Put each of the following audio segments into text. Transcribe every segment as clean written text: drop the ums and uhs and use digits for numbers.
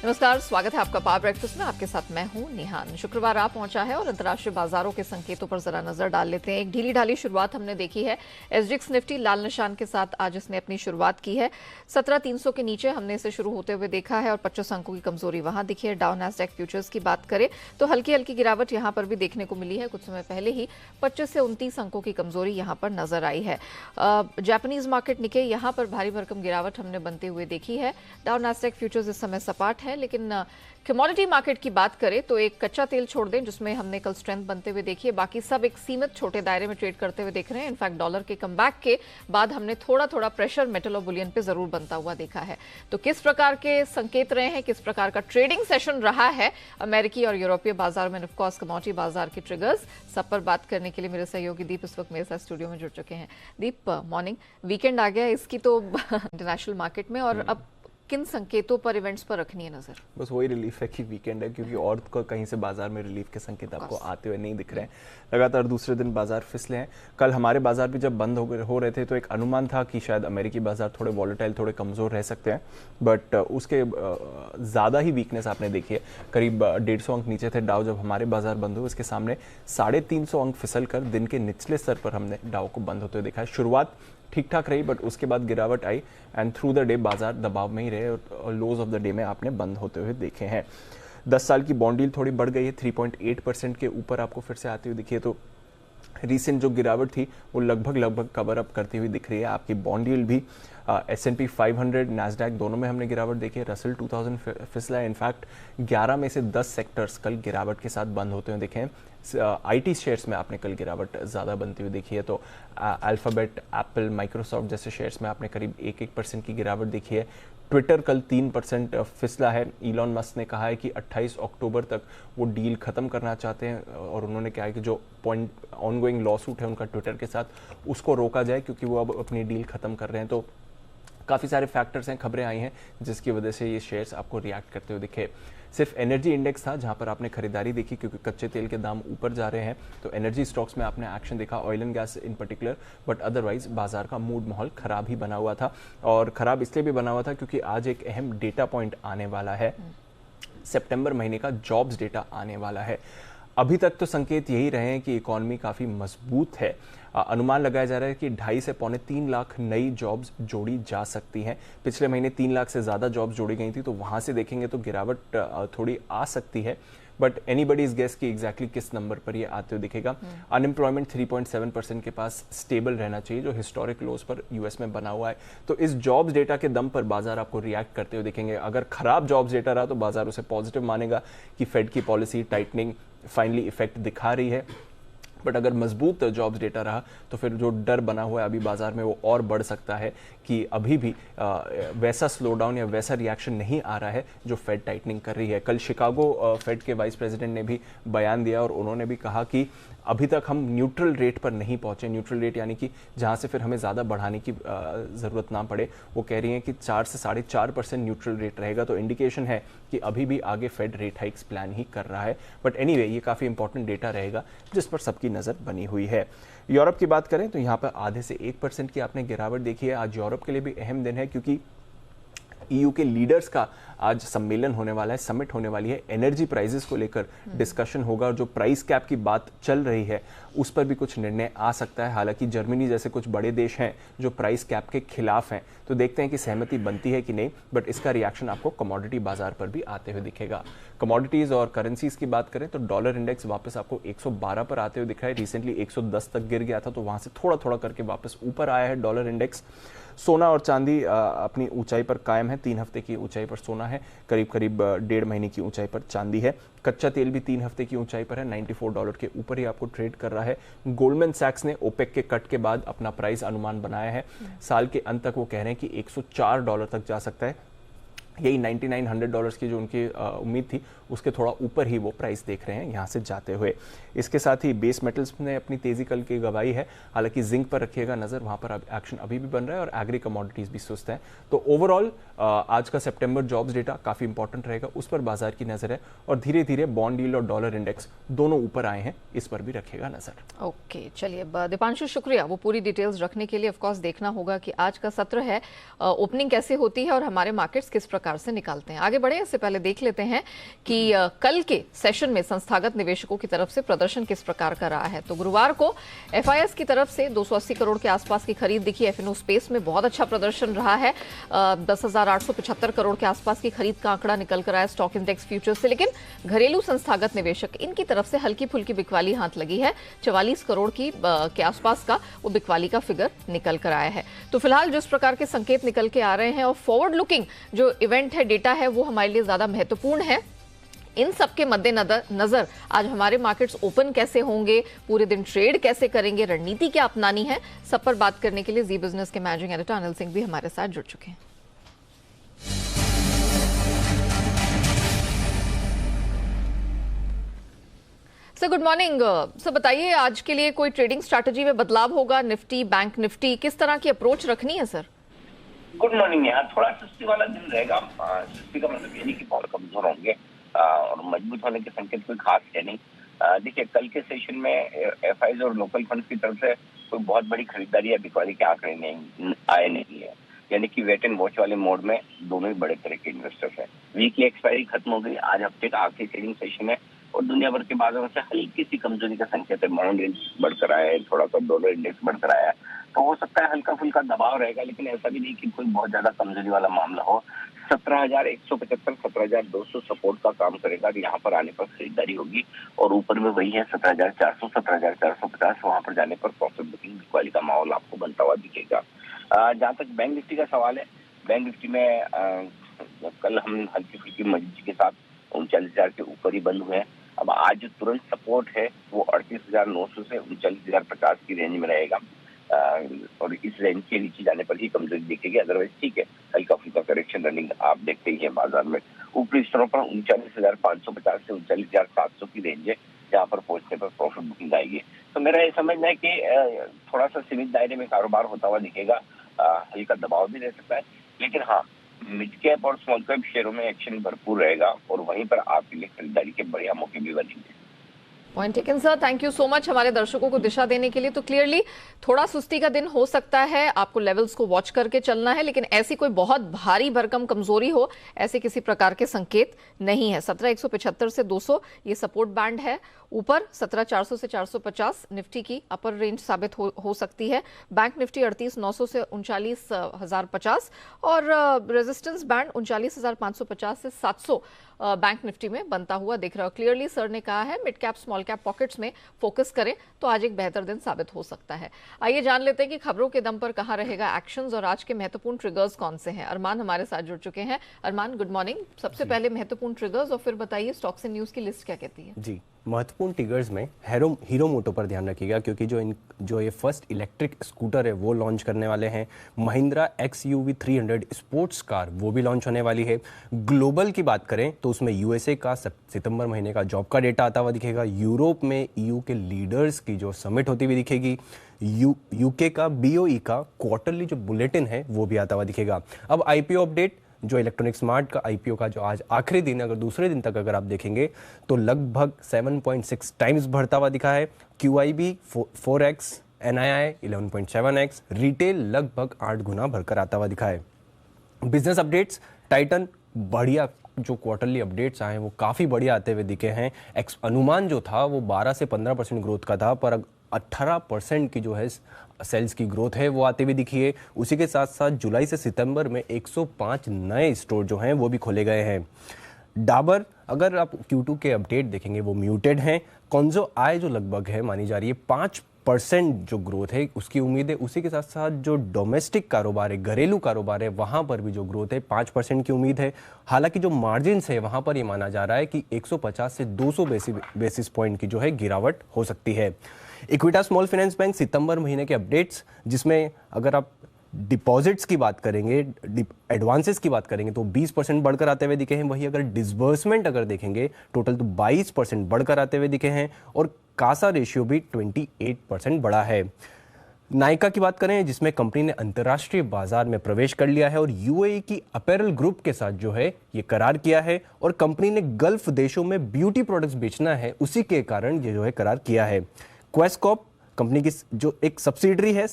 नमस्कार, स्वागत है आपका पावर ब्रेकफास्ट में। आपके साथ मैं हूं निहान। शुक्रवार आ पहुंचा है और अंतर्राष्ट्रीय बाजारों के संकेतों पर जरा नजर डाल लेते हैं। एक ढीली ढाली शुरुआत हमने देखी है। एसजीएक्स निफ्टी लाल निशान के साथ आज इसने अपनी शुरुआत की है। 17,300 के नीचे हमने इसे शुरू होते हुए देखा है और 25 अंकों की कमजोरी वहां दिखी है। डाउ नैस्डैक फ्यूचर्स की बात करें तो हल्की हल्की गिरावट यहां पर भी देखने को मिली है। कुछ समय पहले ही 25 से 29 अंकों की कमजोरी यहां पर नजर आई है। जापानीज मार्केट निके यहां पर भारी भरकम गिरावट हमने बनते हुए देखी है। डाउ नैस्डैक फ्यूचर्स इस समय सपाट है, लेकिन कमोडिटी मार्केट की बात करें तो एक कच्चा तेल छोड़ दें जिसमें हमने कल स्ट्रेंथ बनते हुए देखी है, बाकी सब एक सीमित छोटे दायरे में ट्रेड करते हुए देख रहे हैं। इनफैक्ट डॉलर के कमबैक के बाद हमने थोड़ा थोड़ा प्रेशर मेटल और बुलियन पे जरूर बनता हुआ देखा है। तो किस प्रकार के संकेत रहे हैं, किस प्रकार का ट्रेडिंग सेशन रहा है अमेरिकी और यूरोपीय बाजार में, ऑफकोर्स कमोडिटी बाजार के ट्रिगर्स, सब पर बात करने के लिए मेरे सहयोगी दीप इस वक्त मेरे साथ स्टूडियो में जुड़ चुके हैं। दीप, मॉर्निंग। वीकेंड आ गया इसकी तो इंटरनेशनल मार्केट में, और अब किन संकेतों पर, इवेंट्स पर रखनी है नजर? बस वही रिलीफ है कि वीकेंड है, क्योंकि और कहीं से बाजार में रिलीफ के संकेत आपको आते हुए नहीं दिख रहे हैं। लगातार दूसरे दिन बाजार फिसले हैं। कल हमारे बाजार भी जब बंद हो रहे थे तो एक अनुमान था कि शायद अमेरिकी बाजार थोड़े वॉलेटाइल, थोड़े कमजोर रह सकते हैं, बट उसके ज़्यादा ही वीकनेस आपने देखी है। करीब 150 अंक नीचे थे डाउ जब हमारे बाजार बंद हुए। उसके सामने 350 अंक फिसल कर दिन के निचले स्तर पर हमने डाउ को बंद होते हुए देखा है। शुरुआत ठीक ठाक रही, बट उसके बाद गिरावट आई एंड थ्रू द डे बाजार दबाव में ही रहे और लोज ऑफ द डे में आपने बंद होते हुए देखे हैं। 10 साल की बॉन्ड यील्ड थोड़ी बढ़ गई है, 3.8% के ऊपर आपको फिर से आती हुई दिखी है। तो रीसेंट जो गिरावट थी वो लगभग कवर अप करती हुई दिख रही है। आपकी बॉन्ड यील्ड भी S&P 500, नैस्डैक दोनों में हमने गिरावट देखी है। रसल 2000 फिसला है। इनफैक्ट 11 में से 10 सेक्टर्स कल गिरावट के साथ बंद होते हुए देखे हैं। IT शेयर्स में आपने कल गिरावट ज़्यादा बनती हुई देखी है। तो अल्फाबेट, एप्पल, माइक्रोसॉफ्ट जैसे शेयर्स में आपने करीब 1% की गिरावट देखी है। ट्विटर कल 3% फिसला है। इलॉन मस्क ने कहा है कि 28 अक्टूबर तक वो डील खत्म करना चाहते हैं, और उन्होंने कहा है कि जो ऑनगोइंग लॉसूट है उनका ट्विटर के साथ, उसको रोका जाए, क्योंकि वो अब अपनी डील खत्म कर रहे हैं। तो काफ़ी सारे फैक्टर्स हैं, खबरें आई हैं जिसकी वजह से ये शेयर्स आपको रिएक्ट करते हुए दिखे। सिर्फ एनर्जी इंडेक्स था जहां पर आपने खरीदारी देखी, क्योंकि कच्चे तेल के दाम ऊपर जा रहे हैं, तो एनर्जी स्टॉक्स में आपने एक्शन देखा, oil and gas in particular. But otherwise बाजार का मूड माहौल खराब ही बना हुआ था, और खराब इसलिए भी बना हुआ था क्योंकि आज एक अहम डेटा पॉइंट आने वाला है। सितंबर महीने का जॉब्स डेटा आने वाला है। अभी तक तो संकेत यही रहे हैं कि इकॉनमी काफ़ी मजबूत है। अनुमान लगाया जा रहा है कि 2.5 से 3.25 लाख नई जॉब्स जोड़ी जा सकती हैं। पिछले महीने 3 लाख से ज़्यादा जॉब्स जोड़ी गई थी, तो वहाँ से देखेंगे तो गिरावट थोड़ी आ सकती है। बट एनीबडीज गेस कि एग्जैक्टली किस नंबर पर ये आते हुए दिखेगा। अनएम्प्लॉयमेंट 3.7% के पास स्टेबल रहना चाहिए, जो हिस्टोरिक लोज पर यूएस में बना हुआ है। तो इस जॉब्स डेटा के दम पर बाजार आपको रिएक्ट करते हुए दिखेंगे। अगर खराब जॉब्स डेटा रहा तो बाजार उसे पॉजिटिव मानेगा कि फेड की पॉलिसी टाइटनिंग फाइनली इफेक्ट दिखा रही है। बट अगर मजबूत जॉब्स डेटा रहा तो फिर जो डर बना हुआ है अभी बाजार में वो और बढ़ सकता है कि अभी भी वैसा स्लो डाउन या वैसा रिएक्शन नहीं आ रहा है जो फेड टाइटनिंग कर रही है। कल शिकागो फेड के वाइस प्रेसिडेंट ने भी बयान दिया और उन्होंने भी कहा कि अभी तक हम न्यूट्रल रेट पर नहीं पहुंचे। न्यूट्रल रेट यानी कि जहां से फिर हमें ज़्यादा बढ़ाने की ज़रूरत ना पड़े। वो कह रही हैं कि 4 से 4.5% न्यूट्रल रेट रहेगा, तो इंडिकेशन है कि अभी भी आगे फेड रेट हाइक्स प्लान ही कर रहा है। बट एनीवे ये काफ़ी इंपॉर्टेंट डेटा रहेगा जिस पर सबकी नज़र बनी हुई है। यूरोप की बात करें तो यहाँ पर आधे से 1% की आपने गिरावट देखी है। आज यूरोप के लिए भी अहम दिन है, क्योंकि ईयू के लीडर्स का आज सम्मेलन होने वाला है, समिट होने वाली है। एनर्जी प्राइसेस को लेकर डिस्कशन होगा, और जो प्राइस कैप की बात चल रही है उस पर भी कुछ निर्णय आ सकता है। हालांकि जर्मनी जैसे कुछ बड़े देश हैं जो प्राइस कैप के खिलाफ हैं, तो देखते हैं कि सहमति बनती है कि नहीं। बट इसका रिएक्शन आपको कमोडिटी बाजार पर भी आते हुए दिखेगा। कमोडिटीज और करेंसीज की बात करें तो डॉलर इंडेक्स वापस आपको 112 पर आते हुए दिख रहा है। रिसेंटली 110 तक गिर गया था, तो वहां से थोड़ा थोड़ा करके वापस ऊपर आया है डॉलर इंडेक्स। सोना और चांदी अपनी ऊंचाई पर कायम है। 3 हफ्ते की ऊंचाई पर सोना है, करीब 1.5 महीने की ऊंचाई पर चांदी है। कच्चा तेल भी 3 हफ्ते की ऊंचाई पर है, $94 के ऊपर ही आपको ट्रेड कर रहा है। गोल्डमैन सैक्स ने ओपेक के कट के बाद अपना प्राइस अनुमान बनाया है। साल के अंत तक वो कह रहे हैं कि $104 तक जा सकता है। यही $99-100 की जो उनकी उम्मीद थी उसके थोड़ा ऊपर ही वो प्राइस देख रहे हैं यहाँ से जाते हुए। इसके साथ ही बेस मेटल्स ने अपनी तेजी कल की गवाही है, हालांकि जिंक पर रखिएगा नजर, वहां पर एक्शन अभी भी बन रहा है और एग्री कमोडिटीज भी सुस्त है। तो ओवरऑल आज का सितंबर जॉब्स डेटा काफी इंपॉर्टेंट रहेगा, उस पर बाजार की नजर है और धीरे धीरे बॉन्ड यील्ड और डॉलर इंडेक्स दोनों ऊपर आए हैं, इस पर भी रखिएगा नजर। ओके, चलिए दीपांशु, शुक्रिया वो पूरी डिटेल्स रखने के लिए। ऑफ कोर्स देखना होगा कि आज का सत्र है, ओपनिंग कैसे होती है और हमारे मार्केट्स किस प्रकार से निकालते हैं। आगे बढ़े इससे पहले देख लेते हैं कि कल के सेशन में संस्थागत निवेशकों की तरफ से प्रदर्शन किस प्रकार का रहा है। तो गुरुवार को एफआईएस की तरफ से 280 करोड़ के आसपास की खरीद दिखी। एफएनओ स्पेस में बहुत अच्छा प्रदर्शन रहा है, 10,875 करोड़ के आसपास की खरीद का आंकड़ा निकल कर आया स्टॉक इंडेक्स फ्यूचर से। लेकिन घरेलू संस्थागत निवेशक, इनकी तरफ से हल्की फुल्की बिकवाली हाथ लगी है, 44 करोड़ की के आसपास का वो बिकवाली का फिगर निकल कर आया है। तो फिलहाल जिस प्रकार के संकेत निकल के आ रहे हैं और फॉरवर्ड लुकिंग जो इवेंट है, डेटा है, वो हमारे लिए ज्यादा महत्वपूर्ण है। इन सब के मद्देनजर आज हमारे मार्केट्स ओपन कैसे होंगे, पूरे दिन ट्रेड कैसे करेंगे, रणनीति क्या अपनानी है, सब पर बात करने के लिए जी बिजनेस के मैनेजिंग एडिटर अनिल सिंह भी हमारे साथ जुड़ चुके हैं। Sir good morning. सर बताइए, आज के लिए कोई ट्रेडिंग स्ट्रैटेजी में बदलाव होगा? निफ्टी, बैंक निफ्टी, किस तरह की अप्रोच रखनी है सर? गुड मॉर्निंग यार, थोड़ा सुस्ती वाला दिन रहेगा। सुस्ती का मतलब ये नहीं कि बहुत कमजोर होंगे और मजबूत होने के संकेत कोई खास है नहीं। देखिए, कल के सेशन में एफआईज और लोकल फंड की तरफ से कोई बहुत बड़ी खरीदारी या बिकवाली के आंकड़े नहीं है, यानी कि वेट एंड वॉच वाले मोड में दोनों ही बड़े तरह के इन्वेस्टर्स हैं। वीक की एक्सपायरी खत्म हो गई, आज हफ्ते का आखिरी ट्रेडिंग सेशन है और दुनिया भर के बाजारों से हल्की सी कमजोरी का संकेत है। बाउंड इंडेक्स बढ़कर आया है, थोड़ा सा डॉलर इंडेक्स बढ़कर आया है, तो हो सकता है हल्का फुल्का दबाव रहेगा, लेकिन ऐसा भी नहीं कि कोई बहुत ज्यादा कमजोरी वाला मामला हो। 17,175, 17,200 सपोर्ट का काम करेगा और यहाँ पर आने पर खरीदारी होगी और ऊपर में वही है 17,400, 17,450, वहां पर जाने पर प्रॉफिट बुकिंग बिकवाली का माहौल आपको बनता हुआ दिखेगा। जहाँ तक बैंक निफ्टी का सवाल है, बैंक निफ्टी में कल हम हल्की फुल्की मजबूती के साथ 39,000 के ऊपर ही बंद हुए हैं। अब आज जो तुरंत सपोर्ट है वो 38,900 से 39,050 की रेंज में रहेगा और इस रेंज के नीचे जाने पर ही कमजोरी दिखेगी, अदरवाइज ठीक है, हल्का फुल्का करेक्शन रनिंग आप देखते ही हैं बाजार में। ऊपरी स्तरों पर 39,550 से 39,700 की रेंज है, जहाँ पर पहुंचने पर प्रॉफिट बुकिंग आएगी। तो मेरा ये समझना है कि थोड़ा सा सीमित दायरे में कारोबार होता हुआ दिखेगा, हल्का दबाव भी रह सकता है, लेकिन हाँ, मिड कैप और स्मॉल कैप शेयरों में एक्शन भरपूर रहेगा और वहीं पर आपके लिए खरीदारी के बढ़िया मौके भी बनेंगे। Point taken sir, thank you so much हमारे दर्शकों को दिशा देने के लिए। तो क्लियरली थोड़ा सुस्ती का दिन हो सकता है, आपको लेवल्स को वॉच करके चलना है, लेकिन ऐसी कोई बहुत भारी भरकम कमजोरी हो, ऐसे किसी प्रकार के संकेत नहीं है। 17,175 से 200 ये सपोर्ट बैंड है, ऊपर 17,400 से 450 निफ्टी की अपर रेंज साबित हो सकती है। बैंक निफ्टी 38,900 से 39,050 और रेजिस्टेंस बैंड 39,550 से 700 बैंक निफ्टी में बनता हुआ दिख रहा है। क्लियरली सर ने कहा है mid cap small cap pockets में फोकस करें तो आज एक बेहतर दिन साबित हो सकता है। आइए जान लेते हैं कि खबरों के दम पर कहां रहेगा एक्शंस और आज के महत्वपूर्ण ट्रिगर्स कौन से हैं। अरमान हमारे साथ जुड़ चुके हैं। अरमान गुड मॉर्निंग। सबसे पहले महत्वपूर्ण ट्रिगर्स और फिर बताइए स्टॉक्स एंड न्यूज की लिस्ट क्या कहती है। जी, महत्वपूर्ण ट्रिगर्स में हीरो मोटो पर ध्यान रखिएगा, क्योंकि जो ये फर्स्ट इलेक्ट्रिक स्कूटर है वो लॉन्च करने वाले हैं। महिंद्रा XUV 300 स्पोर्ट्स कार वो भी लॉन्च होने वाली है। ग्लोबल की बात करें तो उसमें USA का सितंबर महीने का जॉब का डेटा आता हुआ दिखेगा। यूरोप में EU के लीडर्स की जो समिट होती हुई दिखेगी। UK का BOE का क्वार्टरली जो बुलेटिन है वो भी आता हुआ दिखेगा। अब IPO अपडेट, जो इलेक्ट्रॉनिक स्मार्ट का IPO का जो आज आखिरी दिन, अगर दूसरे दिन तक अगर आप देखेंगे तो लगभग 7.6 टाइम्स बढ़ता हुआ दिखा है। QIB 4x, NII 11.7x, retail लगभग 8 गुना बढ़कर आता हुआ दिखा है। बिजनेस अपडेट्स, टाइटन बढ़िया, जो क्वार्टरली अपडेट्स आए हैं वो काफ़ी बढ़िया आते हुए दिखे हैं। अनुमान जो था वो 12 से 15% ग्रोथ का था, पर 18% की जो है सेल्स की ग्रोथ है वो आते हुए दिखी है। उसी के साथ साथ जुलाई से सितंबर में 105 नए स्टोर जो हैं वो भी खोले गए हैं। डाबर, अगर आप Q2 के अपडेट देखेंगे वो म्यूटेड हैं। कॉन्जो आय जो लगभग है मानी जा रही है 5% जो ग्रोथ है उसकी उम्मीद है। उसी के साथ साथ जो डोमेस्टिक कारोबार है, घरेलू कारोबार है, वहां पर भी जो ग्रोथ है 5% की उम्मीद है। हालांकि जो मार्जिन्स है वहां पर ये माना जा रहा है कि 150 से 200 बेसिस पॉइंट की जो है गिरावट हो सकती है। इक्विटा स्मॉल फाइनेंस बैंक सितंबर महीने के अपडेट्स, जिसमें अगर आप डिपॉजिट्स की बात करेंगे, एडवांसेस की बात करेंगे तो 20% बढ़कर आते हुए दिखे हैं। वहीं अगर डिसबर्समेंट अगर देखेंगे टोटल तो 22% बढ़कर आते हुए दिखे हैं और कासा रेशियो भी 28% बढ़ा है। नायका की बात करें जिसमें कंपनी ने अंतर्राष्ट्रीय बाजार में प्रवेश कर लिया है और यूएई की अपैरल ग्रुप के साथ जो है ये करार किया है और कंपनी ने गल्फ देशों में ब्यूटी प्रोडक्ट्स बेचना है, उसी के कारण ये जो है करार किया है। क्वेस्कॉप कंपनी की जो एक सब्सिडरी है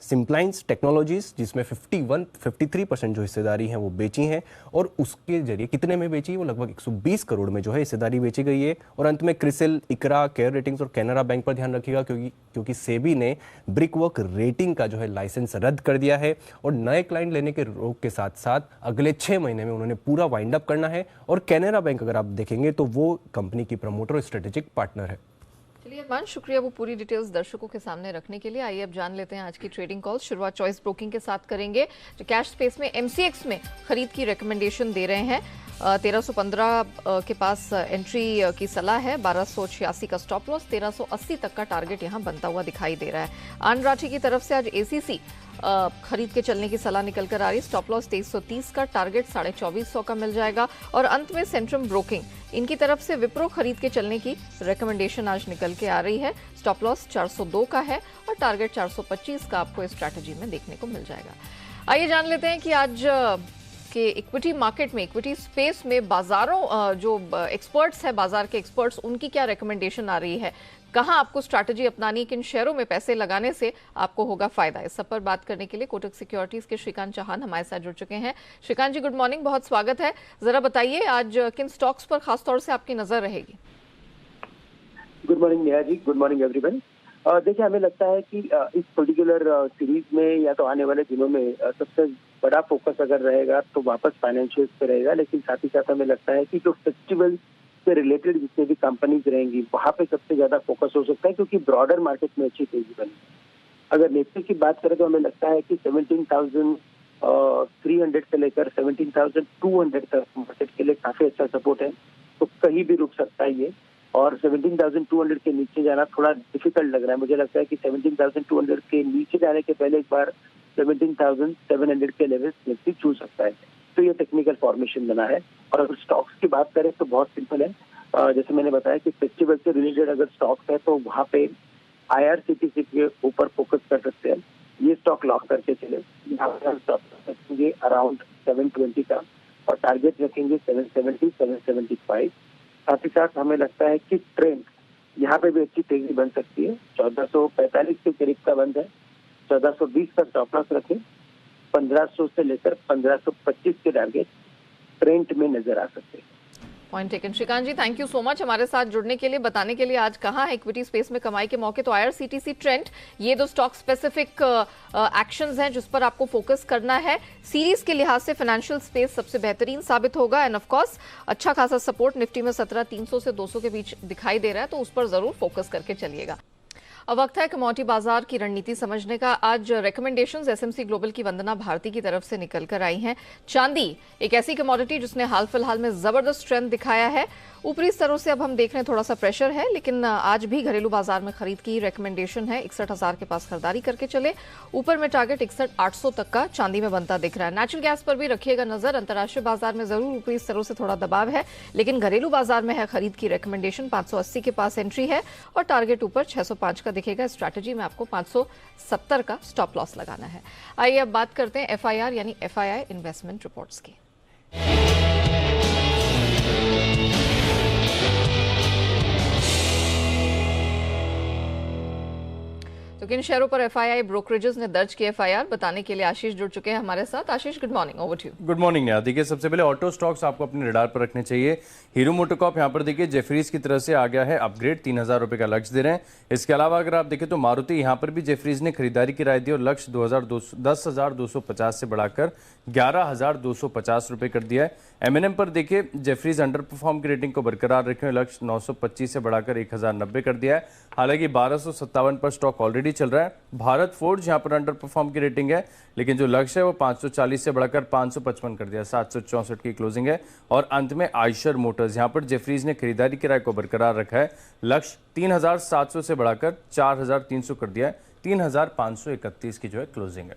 सिम्प्लाइंस टेक्नोलॉजीज जिसमें 53% जो हिस्सेदारी है वो बेची हैं और उसके जरिए कितने में बेची, वो लगभग 120 करोड़ में जो है हिस्सेदारी बेची गई है। और अंत में क्रिसिल, इकरा, केयर रेटिंग्स और कैनरा बैंक पर ध्यान रखिएगा क्योंकि सेबी ने ब्रिकवर्क रेटिंग का जो है लाइसेंस रद्द कर दिया है और नए क्लाइंट लेने के रोक के साथ साथ अगले 6 महीने में उन्होंने पूरा वाइंड अप करना है। और कैनरा बैंक अगर आप देखेंगे तो वो कंपनी की प्रमोटर और स्ट्रेटेजिक पार्टनर है। चलिए अरमान, शुक्रिया वो पूरी डिटेल्स दर्शकों के सामने रखने के लिए। आइए अब जान लेते हैं आज की ट्रेडिंग कॉल। शुरुआत चॉइस ब्रोकिंग के साथ करेंगे जो कैश स्पेस में एमसीएक्स में खरीद की रिकमेंडेशन दे रहे हैं। 1315 के पास एंट्री की सलाह है, 1286 का स्टॉप लॉस, 1380 तक का टारगेट यहां बनता हुआ दिखाई दे रहा है। आन राठी की तरफ से आज एसीसी खरीद के चलने की सलाह निकल कर आ रही। स्टॉप लॉस 2330 का, टारगेट 2450 का मिल जाएगा। और अंत में सेंट्रम ब्रोकिंग इनकी तरफ से विप्रो खरीद के चलने की रिकमेंडेशन आज निकल के आ रही है। स्टॉप लॉस 402 का है और टारगेट 425 का आपको इस स्ट्रैटेजी में देखने को मिल जाएगा। आइए जान लेते हैं कि आज के इक्विटी मार्केट में, इक्विटी स्पेस में बाजारों जो एक्सपर्ट्स हैं, बाजार के एक्सपर्ट्स, उनकी क्या रिकमेंडेशन आ रही है, कहां आपको स्ट्रैटेजी अपनानी, किन शेयरों में पैसे लगाने से आपको होगा फायदा। इस सब पर बात करने के लिए कोटक सिक्योरिटीज के श्रीकांत चौहान हमारे साथ जुड़ चुके हैं। श्रीकांत जी, गुड मॉर्निंग, बहुत स्वागत है। जरा बताइए आज किन स्टॉक्स पर खासतौर से आपकी नजर रहेगी। Good morning Neha ji, good morning everyone. देखिए, हमें लगता है कि इस पर्टिकुलर सीरीज में या तो आने वाले दिनों में सबसे बड़ा फोकस अगर रहेगा तो वापस फाइनेंशियल्स पे रहेगा, लेकिन साथ ही साथ हमें लगता है कि जो फेस्टिवल से रिलेटेड जितने भी कंपनीज रहेंगी वहां पे सबसे ज्यादा फोकस हो सकता है, क्योंकि ब्रॉडर मार्केट में अच्छी तेजी बनी। अगर निफ्टी की बात करें तो हमें लगता है कि 17,300 से लेकर 17,200 तक मार्केट के लिए काफी अच्छा सपोर्ट है, तो कहीं भी रुक सकता है ये। और 17,200 के नीचे जाना थोड़ा डिफिकल्ट लग रहा है। मुझे लगता है कि 17,200 के नीचे जाने के पहले एक बार 17,700 के लेवल निफ्टी छू सकता है। तो ये टेक्निकल फॉर्मेशन बना है। और अगर स्टॉक्स की बात करें तो बहुत सिंपल है। जैसे मैंने बताया कि फेस्टिवल से रिलेटेड अगर स्टॉक्स है तो वहाँ पे IRCTC के ऊपर फोकस कर सकते हैं। ये स्टॉक लॉक करके चले, यहाँ पे हम स्टॉक रखेंगे अराउंड 720 का और टारगेट रखेंगे 770, 775। साथ ही साथ हमें लगता है कि ट्रेंड यहाँ पे भी अच्छी तेजी बन सकती है। 1445 के करीब का बंद है, 1420 का स्टॉप लॉस रखें, 1500 से लेकर 1525 के टारगेट ट्रेंड में नजर आ सकते हैं। Point taken Shrikant ji, thank you so much हमारे साथ जुड़ने के लिए, बताने के लिए आज कहाँ है इक्विटी स्पेस में कमाई के मौके। तो IRCTC, ट्रेंड, ये दो स्टॉक स्पेसिफिक एक्शंस हैं जिस पर आपको फोकस करना है। सीरीज के लिहाज से फाइनेंशियल स्पेस सबसे बेहतरीन साबित होगा एंड ऑफ कोर्स अच्छा खासा सपोर्ट निफ्टी में 17,300 से 200 के बीच दिखाई दे रहा है, तो उस पर जरूर फोकस करके चलिएगा। अब वक्त है कमोडिटी बाजार की रणनीति समझने का। आज रिकमेंडेशंस एसएमसी ग्लोबल की वंदना भारती की तरफ से निकल कर आई हैं। चांदी एक ऐसी कमोडिटी जिसने हाल फिलहाल में जबरदस्त स्ट्रेंथ दिखाया है। ऊपरी स्तरों से अब हम देख रहे हैं थोड़ा सा प्रेशर है, लेकिन आज भी घरेलू बाजार में खरीद की रिकमेंडेशन है। 61,000 के पास खरीदारी करके चले, ऊपर में टारगेट 61,800 तक का चांदी में बनता दिख रहा है। नेचुरल गैस पर भी रखिएगा नजर। अंतर्राष्ट्रीय बाजार में जरूर ऊपरी स्तरों से थोड़ा दबाव है, लेकिन घरेलू बाजार में है खरीद की रिकमेंडेशन। 580 के पास एंट्री है और टारगेट ऊपर 605 का दिखेगा। स्ट्रैटेजी में आपको 570 का स्टॉप लॉस लगाना है। आइए अब बात करते हैं FIR यानी FII इन्वेस्टमेंट रिपोर्ट्स की। तो किन शेयरों पर FII ब्रोकरेजेस ने दर्ज की FIR, बताने के लिए आशीष जुड़ चुके हैं हमारे साथ। Ashish, good morning, over to you. Good morning Neha. देखिए, सबसे पहले ऑटो स्टॉक्स आपको अपने रडार पर रखने चाहिए। हीरो मोटोकॉर्प यहाँ पर देखिए जेफरीज की तरफ से आ गया है अपग्रेड, 3,000 रुपए का लक्ष्य दे रहे हैं। इसके अलावा अगर आप देखें तो मारुति यहाँ पर भी जेफरीज ने खरीदारी की राय दी और लक्ष्य 10,250 से बढ़ाकर 11,250 रुपए कर दिया है। M&M पर देखिए जेफरीज अंडर परफॉर्म की रेटिंग को बरकरार रखे, लक्ष्य 925 से बढ़ाकर 1,090 कर दिया है। हालांकि 1257 पर स्टॉक ऑलरेडी चल रहा है। भारत फोर्ज यहाँ पर अंडर परफॉर्म की रेटिंग है, लेकिन जो लक्ष्य है वो 540 से बढ़ाकर 555 कर दिया, 764 की क्लोजिंग है। और अंत में आयशर मोटर्स, यहाँ पर जेफरीज ने खरीदारी किराए को बरकरार रखा है, लक्ष्य 3,700 से बढ़ाकर 4,300 कर दिया है, 3,531 की जो है क्लोजिंग है।